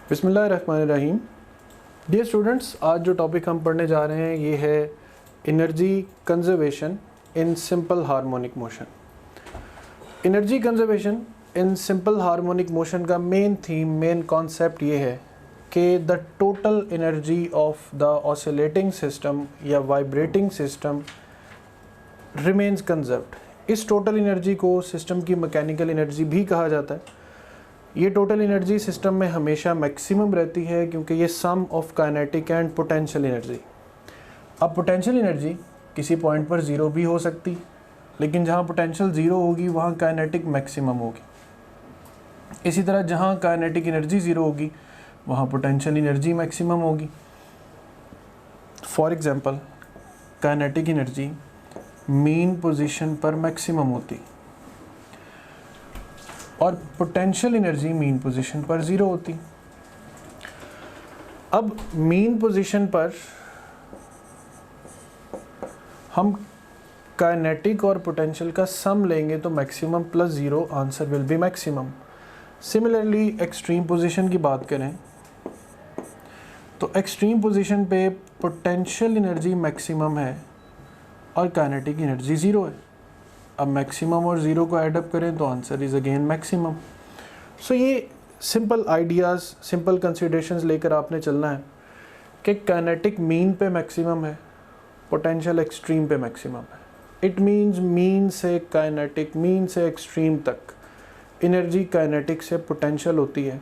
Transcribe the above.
बिस्मिल्लाहिर्रहमानिर्रहीम। Dear students, आज जो टॉपिक हम पढ़ने जा रहे हैं ये है energy conservation in simple harmonic motion. Energy conservation in simple harmonic motion का मेन कॉन्सेप्ट ये है कि the total energy of the oscillating system या वाइब्रेटिंग सिस्टम रिमेन्स कंजर्व्ड। इस टोटल एनर्जी को सिस्टम की मैकेनिकल एनर्जी भी कहा जाता है। ये टोटल एनर्जी सिस्टम में हमेशा मैक्सिमम रहती है क्योंकि ये sum of kinetic and potential energy. अब पोटेंशियल एनर्जी किसी पॉइंट पर ज़ीरो भी हो सकती, लेकिन जहाँ पोटेंशियल ज़ीरो होगी वहाँ काइनेटिक मैक्सिमम होगी। इसी तरह जहाँ काइनेटिक एनर्जी ज़ीरो होगी वहाँ पोटेंशियल एनर्जी मैक्सिमम होगी। For example, kinetic energy mean position पर मैक्सिमम होती और पोटेंशियल एनर्जी मीन पोजीशन पर ज़ीरो होती। अब मीन पोजीशन पर हम काइनेटिक और पोटेंशियल का सम लेंगे तो maximum plus zero answer will be maximum. Similarly extreme position की बात करें तो एक्सट्रीम पोजीशन पे पोटेंशियल एनर्जी मैक्सिमम है और काइनेटिक एनर्जी ज़ीरो है। अब मैक्सिमम और ज़ीरो को ऐड अप करें तो आंसर इज़ अगेन मैक्सिमम। सो ये सिंपल आइडियाज़, सिंपल कंसिडरेशंस लेकर आपने चलना है कि काइनेटिक मीन पे मैक्सिमम है, पोटेंशियल एक्सट्रीम पे मैक्सिमम है। इट मीन्स मीन से काइनेटिक, मीन से एक्सट्रीम तक एनर्जी काइनेटिक से पोटेंशियल होती है।